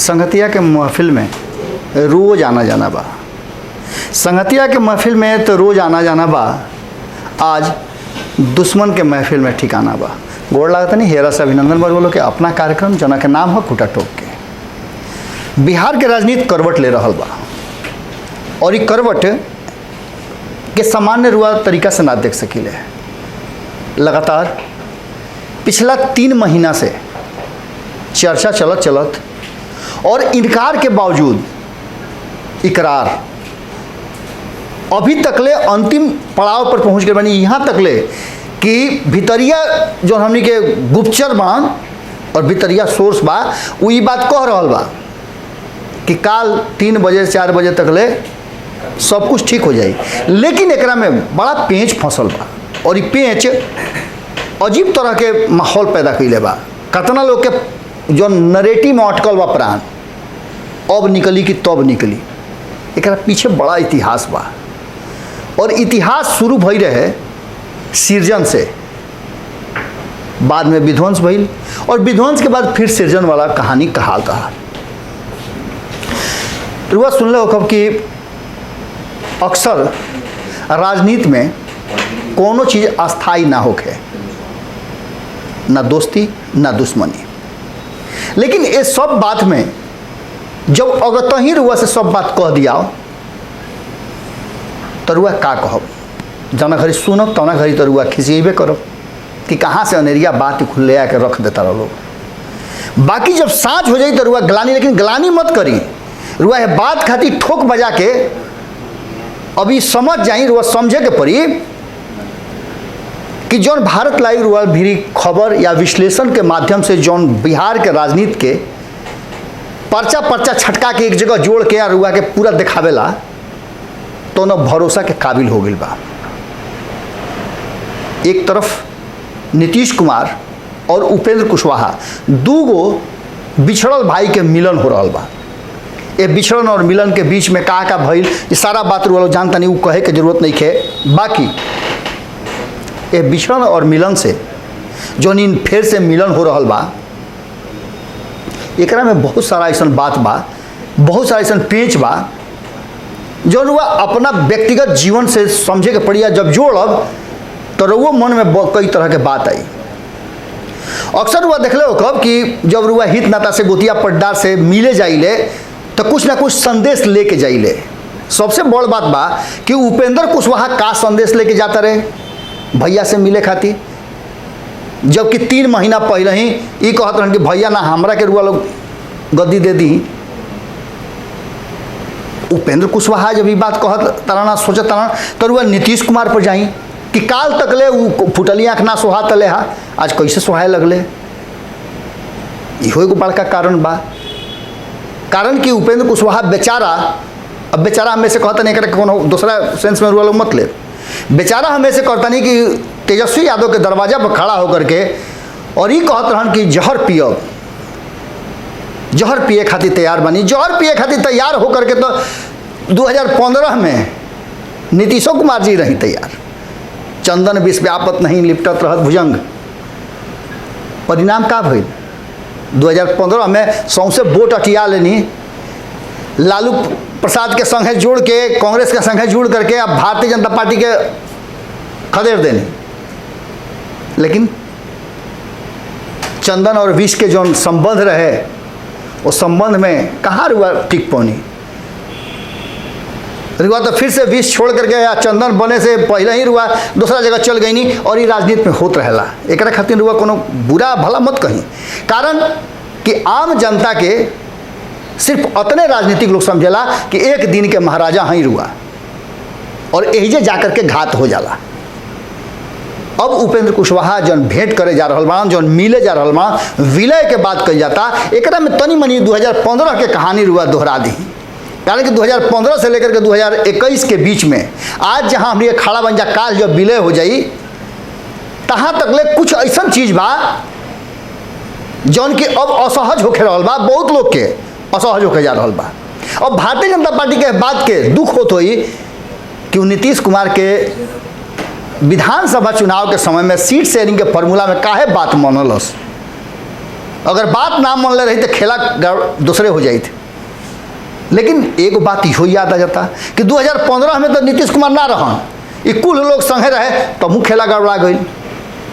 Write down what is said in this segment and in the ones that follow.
संगतिया के महफिल में रोज आना जाना बा। संगतिया के महफिल में तो रोज आना जाना बा, आज दुश्मन के महफिल में ठिकाना बा। गोड़ लागत नहीं हेरा से अभिनंदन बोलो के अपना कार्यक्रम जना के नाम है खूटा टोक के। बिहार के राजनीति करवट ले रहा बा और ये करवट के सामान्य रुआ तरीका से ना देख सकीले। लगातार पिछला 3 महीना से चर्चा चलत चलत और इनकार के बावजूद इकरार अभी तकले अंतिम पड़ाव पर पहुंच गए बानी। यहाँ तकले कि भितरिया जो हमनी के गुप्तचर बान और भितरिया सोर्स बा वो ये बात कह रहा बा कि काल 3 बजे 4 बजे तकले सब कुछ ठीक हो जाए, लेकिन एकरा में बड़ा पेंच फंसल बा और ये पेंच अजीब तरह के माहौल पैदा कैले बा। कतना लोग के जो नरेटिव में अटकल बा प्राण अब निकली कि तब निकली, एकरा पीछे बड़ा इतिहास बा। और इतिहास शुरू भई रहे सृजन से, बाद में विध्वंस भइल और विध्वंस के बाद फिर सृजन वाला कहानी कहाल कहा। रुआ सुनले हो कब कि अक्सर राजनीति में कोनो चीज़ अस्थाई ना होके, ना दोस्ती ना दुश्मनी, लेकिन ये सब बात में जब अगर तही रुआ से सब बात कह दिया तो रुआ का कहब, जना घड़ी सुनब तना घड़ी तो रुआ खिसिएबे करब कि कहाँ से अनेरिया बात खुले आके रख देता रह लोग। बाकी जब साँझ हो जाई तो रुआ गलानी, लेकिन गलानी मत करी। रुआ है बात खातिर ठोक बजा के अभी समझ जाई, रुआ समझे के पड़ी कि जौन भारत लाइव रुआ भी खबर या विश्लेषण के माध्यम से जौन बिहार के राजनीति के पर्चा पर्चा छटका के एक जगह जोड़ के रुआ के पूरा दिखावेला तो न भरोसा के काबिल हो गई बा। एक तरफ नीतीश कुमार और उपेंद्र कुशवाहा दूगो बिछड़ल भाई के मिलन हो रहा बा। ये बिछड़न और मिलन के बीच में का भइल ये सारा बात रुआ जानता नहीं, वो कहे के जरूरत नहीं है। बाकी ये बिछड़न और मिलन से जो इन फिर से मिलन हो रहा बा, एकरा में बहुत सारा ऐसा बात बा, बहुत सारा ऐसा पेंच बा जो रुआ अपना व्यक्तिगत जीवन से समझे के पड़िया। जब जोड़ब तो रुआ मन में कई तरह के बात आई। अक्सर रुआ देख लो कब कि जब रुआ हित नाता से गोतिया पट्टार से मिले जाइले तो कुछ ना कुछ संदेश लेके जाइले। सबसे बड़ बात बा कि उपेंद्र कुशवाहा का संदेश लेके जाता रहे भैया से मिले खातिर, जबकि 3 महीना पहले ही ये कहत रहन कि भैया ना हमरा के रुआ लोग गद्दी दे दी। उपेंद्र कुशवाहा जब ये बात कहत तराना सोचत तराना तो रुआ नीतीश कुमार पर जाई कि काल तकले वो फुटली आँख ना सोहा तले हा, आज कैसे सोहाए लगले। इहो एगो बड़का कारण बा। कारण कि उपेंद्र कुशवाहा बेचारा, अब बेचारा हमें से कहता नहीं करे कोनो दूसरा सेंस में रुआ लोग मत ले, बेचारा हमें से कहता नहीं कि तेजस्वी यादव के दरवाजा पर खड़ा होकर के और ये कहत रहन कि जहर पियब, जहर पिए खातिर तैयार बनी। जहर पिए खातिर तैयार होकर के तो 2015 में नीतीशो कुमार जी रही तैयार। चंदन विष व्यापत नहीं लिपटत रहत भुजंग। परिणाम का भइल 2015 में सौंसे वोट अटिया लेनी, लालू प्रसाद के संगे जोड़ के कांग्रेस के संगे जुड़ करके अब भारतीय जनता पार्टी के खदेड़ देनी। लेकिन चंदन और विष के जो संबंध रहे उस संबंध में कहाँ रुआ टिक पौनी। रुआ तो फिर से विष छोड़ करके या चंदन बने से पहले ही रुआ दूसरा जगह चल गई नहीं और ये राजनीति में होत रहेला। एक खातिर रुआ कोनो बुरा भला मत कहीं, कारण कि आम जनता के सिर्फ अतने राजनीतिक लोग समझेला कि एक दिन के महाराजा हैं रुआ और एहिजे जाकर के घात हो जाला। अब उपेंद्र कुशवाहा जौन भेंट करे जा रहल बा, जौन मिले जा रहल बा, विलय के बात कही जाता, एकरा में तनी मनी 2015 के कहानी रुआ दोहरा दी। कारण कि 2015 से लेकर के 2021 के बीच में आज जहां हमने खड़ा बन जा, काल जब विलय हो जाई तहाँ तक ले कुछ ऐसा चीज़ बा जौन कि अब असहज होके रहल बा, बहुत लोग के असहज होके जा रहल बा। अब भारतीय जनता पार्टी के बात के दुख होत होई कि नीतीश कुमार के विधानसभा चुनाव के समय में सीट शेयरिंग के फॉर्मूला में काहे बात मनलस। अगर बात ना मान ले रही तो खेला दूसरे हो जाई थे। लेकिन एक बात इहो याद आ जाता कि 2015 में तो नीतीश कुमार ना रहन, ये कुल लोग संगे रहे तो मुँह खेला गड़बड़ा गई।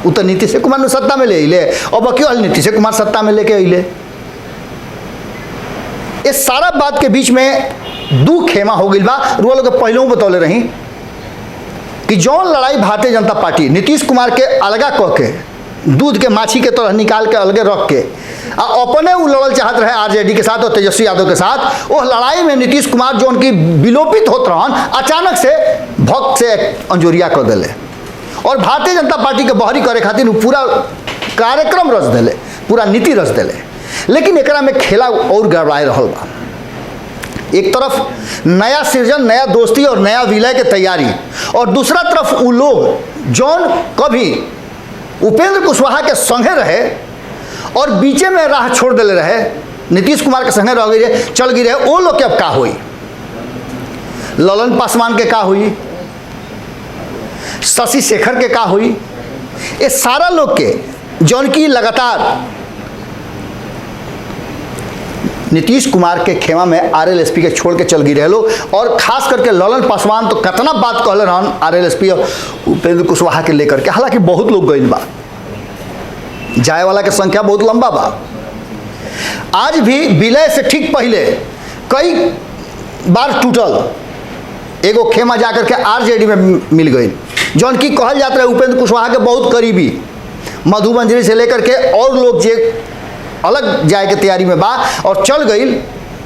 वो तो नीतीश कुमार ने सत्ता में ले अले, अब क्यों नीतीश कुमार सत्ता में लेके अले। इस सारा बात के बीच में दू खेमा हो गई बा। रुआ लोग पहले बतौले रही कि जौन लड़ाई भारतीय जनता पार्टी नीतीश कुमार के अलगा कह के दूध के माछी के तरह निकाल के अलगे रख के अपने वो लड़ल चाहत रहे आरजेडी के साथ और तेजस्वी यादव के साथ, वो लड़ाई में नीतीश कुमार जो उनकी विलोपित होत रहन अचानक से भक्त से अंजोरिया कर दिले और भारतीय जनता पार्टी के बहरी करे खातिर पूरा कार्यक्रम रच दिले, पूरा नीति रच दिले। लेकिन एकरा में खेला और गड़बड़ाए रहल बा। एक तरफ नया सृजन, नया दोस्ती और नया विलय के तैयारी, और दूसरा तरफ वो लोग जौन कभी उपेंद्र कुशवाहा के संगे रहे और बीचे में राह छोड़ दिले रहे, नीतीश कुमार के संगे रह गई रहे, चल गई रहे, वो लोग के अब का हुई, ललन पासवान के का हुई, शशि शेखर के का हुई, ये सारा लोग के जौन की लगातार नीतीश कुमार के खेमा में आरएलएसपी के छोड़ के चल गई रहे लोग। और खास करके ललन पासवान तो कितना बात कहले रहन आरएलएसपी और उपेंद्र कुशवाहा के लेकर के, हालांकि बहुत लोग गई बा, जाए वाला के संख्या बहुत लंबा बा। आज भी विलय से ठीक पहले कई बार टूटल एगो खेमा जाकर के आरजेडी में मिल गई, जौन की कहल जाता है उपेंद्र कुशवाहा के बहुत करीबी, मधुबंजरी से लेकर के और लोग जे अलग जाए के तैयारी में बा और चल गई,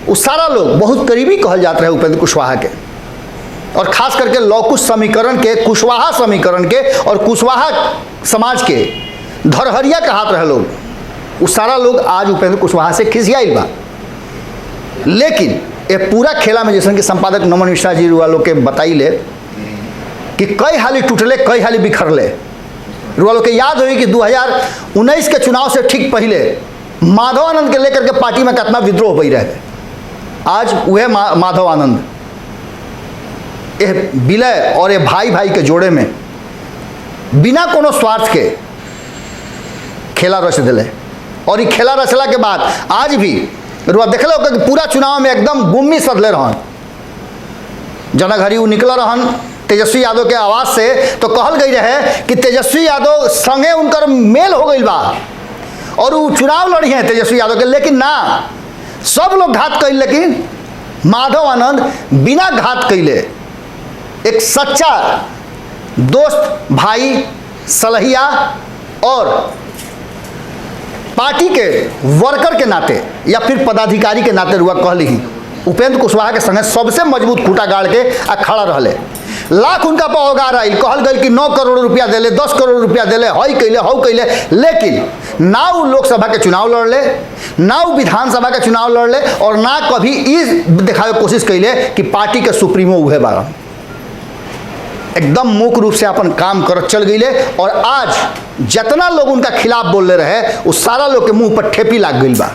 वो सारा लोग बहुत करीबी कहल जाता है उपेंद्र कुशवाहा के। और खास करके लौकुश समीकरण के, कुशवाहा समीकरण के और कुशवाहा समाज के धरहरिया कहात रहे लोग, वो सारा लोग आज उपेंद्र कुशवाहा से खिसियाइल बा। लेकिन ये पूरा खेला में जैसे कि संपादक नमन मिश्रा जी रुआ लोग के बताइले कि कई हाली टूटले, कई हाली बिखरले। रुआ लोग के याद होगी कि 2019 के चुनाव से ठीक पहले माधव आनंद के लेकर के पार्टी में कितना विद्रोह हो रहे। आज वह माधव आनंद ये विलय और ये भाई भाई के जोड़े में बिना कोनो स्वार्थ के खेला रच दिले। और ये खेला रचला के बाद आज भी रुआ देख लो कि पूरा चुनाव में एकदम गुम्मी सदले रहन, जना घड़ी वो निकल रहन तेजस्वी यादव के आवाज़ से, तो कहल गई रहे कि तेजस्वी यादव संगे उनकर मेल हो गई बा और वो चुनाव लड़ी हैं तेजस्वी यादव के। लेकिन ना, सब लोग घात कैल, लेकिन माधव आनंद बिना घात कैले एक सच्चा दोस्त, भाई, सलहिया और पार्टी के वर्कर के नाते या फिर पदाधिकारी के नाते रुआ कहली ही उपेंद्र कुशवाहा के संगे सबसे मजबूत खूटा गाड़ के आ खड़ा रहले। लाख उनका पौगार आई, कहल गई कि 9 करोड़ रुपया दिले, 10 करोड़ रुपया दिले, हई कैले हौ कैले, लेकिन ना वो लोकसभा के चुनाव लड़ले, ना वो विधानसभा के चुनाव लड़ले, और ना कभी इस दिखावे कोशिश कैले कि पार्टी के सुप्रीमो उहे बारन। एकदम मुख्य रूप से अपन काम कर चल गईले। और आज जितना लोग उनका खिलाफ बोलले रहे, उस सारा लोग के मुंह पर ठेपी लाग गई बा।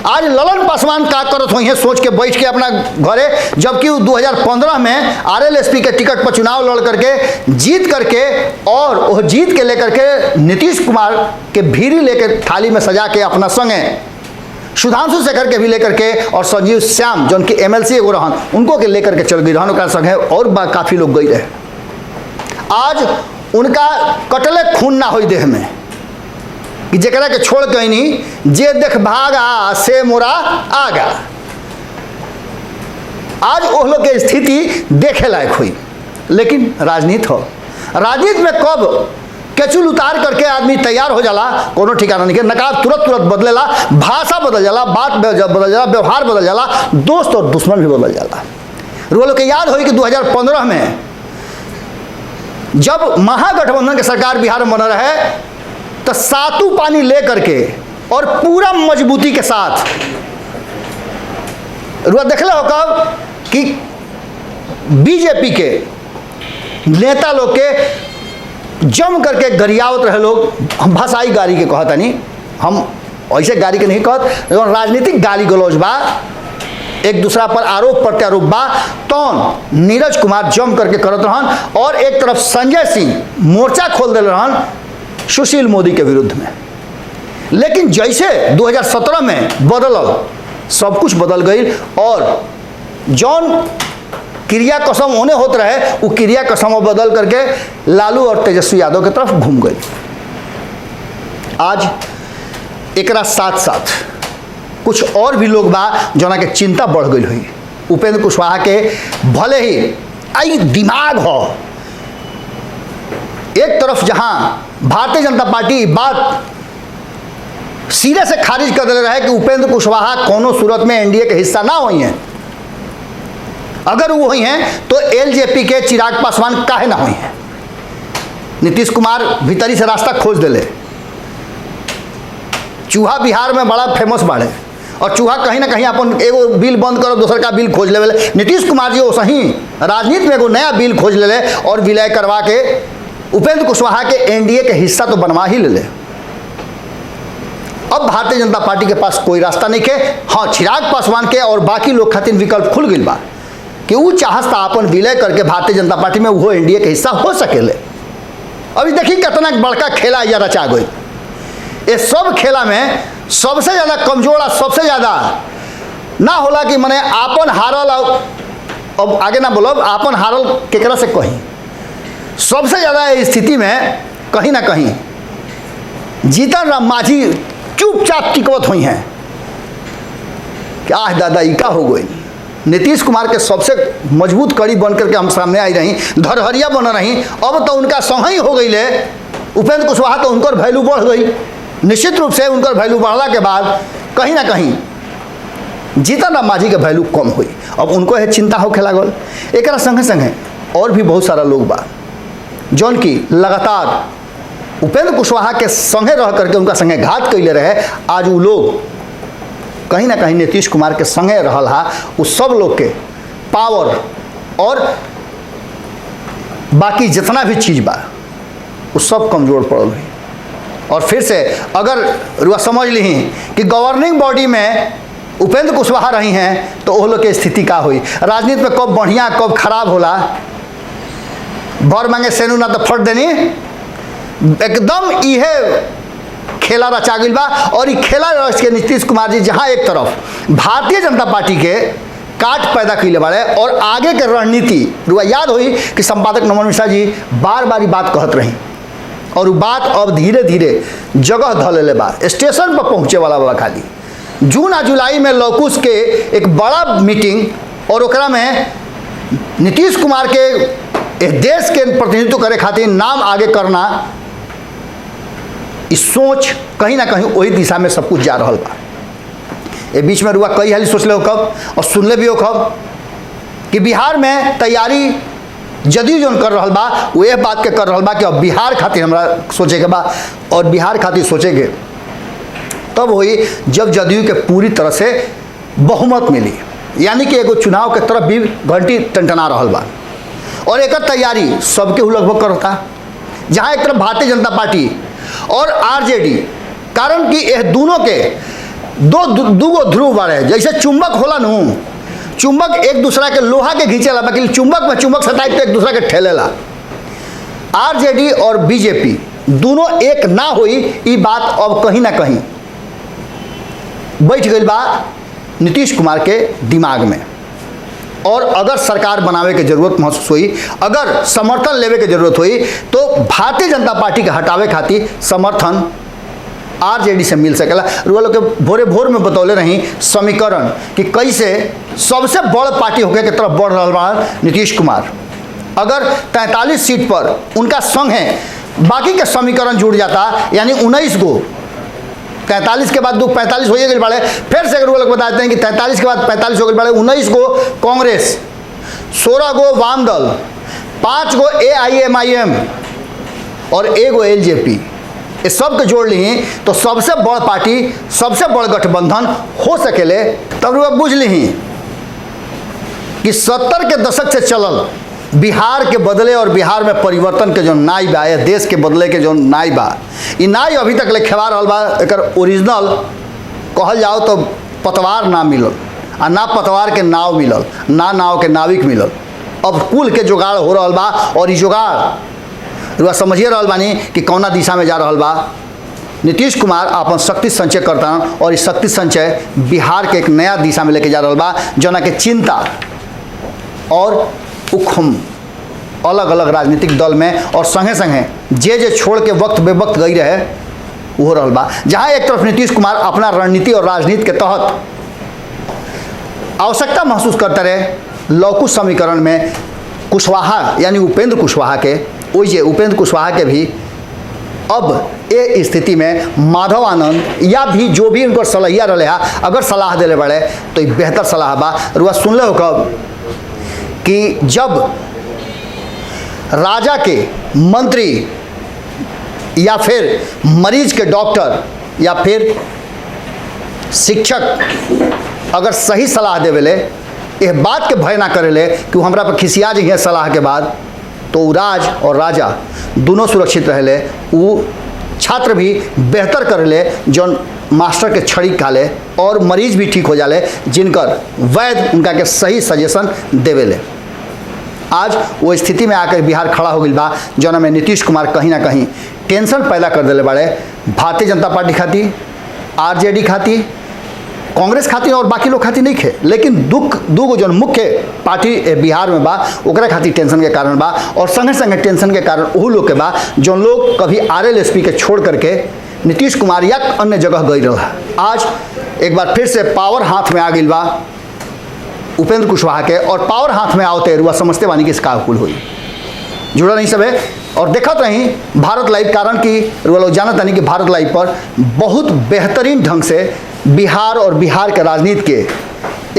आज ललन पासवान का करत हुई है सोच के बैठ के अपना घरे, जबकि 2015 में आरएलएसपी के टिकट पर चुनाव लड़ करके जीत करके और वह जीत के लेकर के नीतीश कुमार के भीरी लेकर थाली में सजा के अपना संगे सुधांशु शेखर के भी लेकर के और संजीव श्याम जो उनकी एमएलसी एगो रहन उनको के लेकर के चल गई रहन ओकरा संगे, और काफ़ी लोग गई रहे। आज उनका कटले खून ना हो देह में कि जरा के छोड़ के नहीं जे देख भागा से मोरा आगा। आज वो लोग के स्थिति देखे लायक हुई। लेकिन राजनीति हो, राजनीति में कब केचुल उतार करके आदमी तैयार हो जाला कोनो ठिकाना नहीं के, नकाब तुरंत बदलेला, भाषा बदल जाला, बात बदल जाला, व्यवहार बदल जाला, दोस्त और दुश्मन भी बदल जाला। वो लोग के याद होगी कि 2015 में जब महागठबंधन की सरकार बिहार में बना रहे तो सातू पानी ले करके और पूरा मजबूती के साथ रुआ देखला हो कब कि बीजेपी के नेता लोग के जम करके गरियावत रहे लोग। हम भाषाई गाली के कहता नहीं, हम ऐसे गाली के नहीं कहत, राजनीतिक गाली गलौज बा, एक दूसरा पर आरोप प्रत्यारोप बा, तो नीरज कुमार जम करके करत रहन। और एक तरफ संजय सिंह मोर्चा खोल दिल रहन सुशील मोदी के विरुद्ध में। लेकिन जैसे 2017 में बदलल, सब कुछ बदल गई और जौन क्रिया कसम होने होते रहे वो क्रिया कसम बदल करके लालू और तेजस्वी यादव की तरफ घूम गई। आज एकरा साथ साथ कुछ और भी लोग बा जना के चिंता बढ़ गई हुई। उपेंद्र कुशवाहा के भले ही आई दिमाग हो, एक तरफ जहां भारतीय जनता पार्टी बात सिरे से खारिज कर दे रहा है कि उपेंद्र कुशवाहा कोनो सूरत में एनडीए के हिस्सा ना हुई हैं, अगर वो हुई हैं तो एलजेपी के चिराग पासवान काहे ना हुई हैं। नीतीश कुमार भीतरी से रास्ता खोज दिले। चूहा बिहार में बड़ा फेमस बाड़े और चूहा कहीं ना कहीं अपन एगो बिल बंद करो दूसर का बिल खोज ले। नीतीश कुमार जी वो सही राजनीति में एगो नया बिल खोज ले और विलय करवा के उपेंद्र कुशवाहा के एनडीए के हिस्सा तो बनवा ही ले। अब भारतीय जनता पार्टी के पास कोई रास्ता नहीं के। हाँ, चिराग पासवान के और बाकी लोग खातिर विकल्प खुल गई बा कि वो चाहता अपन विलय करके भारतीय जनता पार्टी में वो एनडीए के हिस्सा हो सकेले। अभी देखिए कितना बड़का खेला या रचा गई। ये सब खेला में सबसे ज़्यादा कमजोर और सबसे ज़्यादा ना होला कि मैंने आपन हारल, अब आगे ना बोलो आपन हारल केकरा से कहीं। सबसे ज़्यादा स्थिति में कहीं ना कहीं जीतन राम मांझी चुपचाप टिकवत हुई हैं कि आह दादा ई का हो गई। नीतीश कुमार के सबसे मजबूत कड़ी बन करके हम सामने आई रही, धरहरिया बन रही। अब तो उनका सही हो गई ले उपेंद्र कुशवाहा, तो उनकर वैल्यू बढ़ गई। निश्चित रूप से उनकर वैल्यू बढ़ला के बाद कहीं ना कहीं जीतन राम मांझी के वैल्यू कम हुई। अब उनको यह चिंता होखे लागल। एक संगे संगे और भी बहुत सारा लोग बा जौन की लगातार उपेंद्र कुशवाहा के संगे रह करके उनका संगे घात कैले रहे। आज वो लोग कहीं ना कहीं नीतीश कुमार के संगे रहल हा, उस सब लोग के पावर और बाकी जितना भी चीज़ बा वो सब कमज़ोर पड़ल हुई। और फिर से अगर रुआ समझ ली कि गवर्निंग बॉडी में उपेंद्र कुशवाहा रही हैं तो वो लोग की स्थिति का हुई। राजनीति में कब बढ़िया कब खराब होला, भर मांगे सेनू ना तो फट देनी। एकदम इहे खेला रचा गई बा। और ये खेला रच के नीतीश कुमार जी जहाँ एक तरफ भारतीय जनता पार्टी के काट पैदा कैले बारे और आगे के रणनीति रुआ याद हुई कि संपादक नमन मिश्रा जी बार बार बात कहत रही और वो बात अब धीरे धीरे जगह धले बा, स्टेशन पर पहुँचे वाला बा। खाली जून आ जुलाई में लौकुश के एक बड़ा मीटिंग और ओकरा में नीतीश कुमार के देश के प्रतिनिधित्व करे खातिर नाम आगे करना, इस सोच कहीं ना कहीं वही दिशा में सब कुछ जा रहा बा। ये बीच में रुआ कई हाली सोचले हो कब और सुनले भी हो कब कि बिहार में तैयारी जदयू जो कर रहा बा वो यह बात के कर रहा बा कि अब बिहार खातिर हमरा सोचे के बा। और बिहार खातिर सोचेंगे तब हुई जब जदयू के पूरी तरह से बहुमत मिली, यानी कि एगो चुनाव के तरफ भी घंटी टंटना रहा बा। और एक तैयारी सबके लगभग करता, जहाँ एक तरफ भारतीय जनता पार्टी और आरजेडी, कारण कि यह दोनों के दूगो ध्रुव बारे। जैसे चुंबक होला नू, चुंबक एक दूसरा के लोहा के घींचेला, बाकी चुंबक में चुंबक सटाई तो एक दूसरा के ठेलेला। आरजेडी और बीजेपी दोनों एक ना हुई, ये बात अब कहीं ना कहीं बैठ गई बा नीतीश कुमार के दिमाग में। और अगर सरकार बनावे के जरूरत महसूस हुई, अगर समर्थन लेवे के जरूरत हुई, तो भारतीय जनता पार्टी के हटावे खातिर समर्थन आरजेडी से मिल सकेला। रुआ लोग के भोरे भोर में बतौले रही समीकरण कि कैसे सबसे बड़ पार्टी होके के तरफ बढ़ रहा बा नीतीश कुमार। अगर 43 सीट पर उनका संग है, बाकी के समीकरण जुड़ जाता, यानी 19 गो, 43 के बाद 45 हो गए बाड़े। फिर से अगर वो लोग बताते हैं कि 43 के बाद 45 हो गए बाड़े, 19 गो कांग्रेस, 16 गो वाम दल, 5 गो AIMIM और 1 गो LJP, ये सब के जोड़ ली तो सबसे बड़ पार्टी, सबसे बड़ गठबंधन हो सकेले। तब लोग बुझ ली कि 70 के दशक से चलल बिहार के बदले और बिहार में परिवर्तन के जो नाई बा, या देश के बदले के जो नाई बा, ये नाई अभी तक ले खेवा रहा बा। एकर ओरिजिनल कहल जाओ तो पतवार ना मिलल, आ ना पतवार के नाव मिलल, ना नाव के नाविक मिलल। अब कुल के जुगाड़ हो रहा बा और ये जुगाड़ रुआ समझिए रहा बानी कि कौना दिशा में जा रहा बा। नीतीश कुमार अपन शक्ति संचय करता और इस शक्ति संचय बिहार के एक नया दिशा में लेके जा रहा बा, जना के चिंता और उखम अलग अलग राजनीतिक दल में और संगे संगे जे छोड़ के वक्त बेवक्त गई रहे वो रहल बा। जहाँ एक तरफ नीतीश कुमार अपना रणनीति और राजनीति के तहत आवश्यकता महसूस करते रहे लौकुश समीकरण में कुशवाहा यानी उपेंद्र कुशवाहा के, वही उपेंद्र कुशवाहा के भी अब ये स्थिति में माधव आनंद या भी जो भी उनको सलाहिया रहे है अगर सलाह दिले बड़े तो ये बेहतर सलाह बा। रुआ सुन लो कब कि जब राजा के मंत्री या फिर मरीज के डॉक्टर या फिर शिक्षक अगर सही सलाह देवेले, इस बात के भय ना करेले कि हमरा पर खिसिया जी है सलाह के बाद, तो राज और राजा दोनों सुरक्षित रहेले। वो छात्र भी बेहतर करेले जौन मास्टर के छड़ी खाले और मरीज भी ठीक हो जाले जिनकर वैद्य उनका के सही सजेशन देवेले। आज वो स्थिति में आकर बिहार खड़ा हो गई बा, जौन में नीतीश कुमार कहीं ना कहीं टेंशन पैदा कर दिले बड़े भारतीय जनता पार्टी खाती, आरजेडी खाती, कांग्रेस खातिर और बाकी लोग खातिर नहीं खे, लेकिन दूगो जो मुख्य पार्टी बिहार में बा ओकरा खातिर टेंशन के कारण बा और संगे संगे टेंशन के कारण वह लोग के बा जो लोग कभी आरएलएसपी के छोड़ करके नीतीश कुमार या अन्य जगह गई रहा। आज एक बार फिर से पावर हाथ में आ गई बा उपेंद्र कुशवाहा के, और पावर हाथ में आओते रुआ समझते बानी कि इसका कुल हुई जुड़ा नहीं सब है। और देखत रही भारत लाइव, कारण कि रुआ लोग जानत नहीं कि भारत लाइव पर बहुत बेहतरीन ढंग से बिहार और बिहार के राजनीति के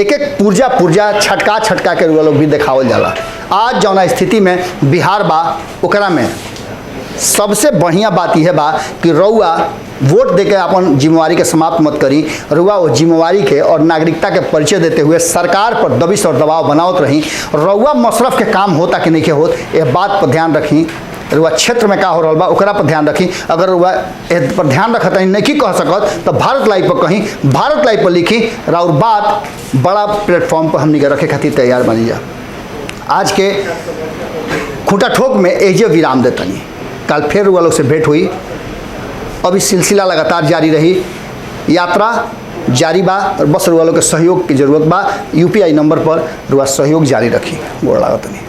एक एक पुर्जा छटका के रुआ लोग भी देखावल जाला। आज जौना स्थिति में बिहार बा ओकरा में सबसे बढ़िया बात यह बा कि रउआ वोट देके अपन जिम्मेवारी के समाप्त मत करी, रुआ वो जिम्मेवारी के और नागरिकता के परिचय देते हुए सरकार पर दबिश और दबाव बनावत रही। रउआ मशरफ के काम होता कि नहीं के होत, यह बात पर ध्यान रखी। रुआ क्षेत्र में का हो रहा बा ओकरा पर ध्यान रखी। अगर रुआ पर ध्यान रखत नहीं कह सकत तो भारत लाइव पर कहीं, भारत लाइव पर लिखी और बात बड़ा प्लेटफॉर्म पर हमने रखे खातिर तैयार बनी जा। आज के खूंटा ठोक में एजे विराम देतनी, कल फिर रुआ लोग से भेंट हुई। अभी सिलसिला लगातार जारी रही, यात्रा जारी बा और बस रुआ लोग के सहयोग की जरूरत बा। यूपीआई नंबर पर रुआ सहयोग जारी रखी। गोड़ लागत नहीं।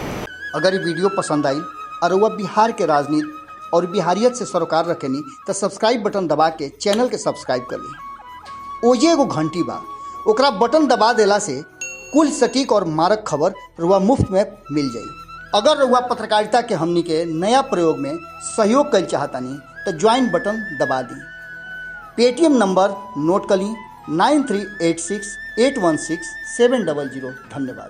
अगर ये वीडियो पसंद आई और वह बिहार के राजनीति और बिहारियत से सरोकार रखेनी तो सब्सक्राइब बटन दबा के चैनल के सब्सक्राइब कर ली। ओजे एगो घंटी बा, ओकरा बटन दबा देला से कुल सटीक और मारक खबर रुआ मुफ्त में मिल जाई। अगर रुआ पत्रकारिता के हमनी के नया प्रयोग में सहयोग कर चाहतानी तो ज्वाइन बटन दबा दी। पेटीएम नंबर नोट कर ली 9386816700। धन्यवाद।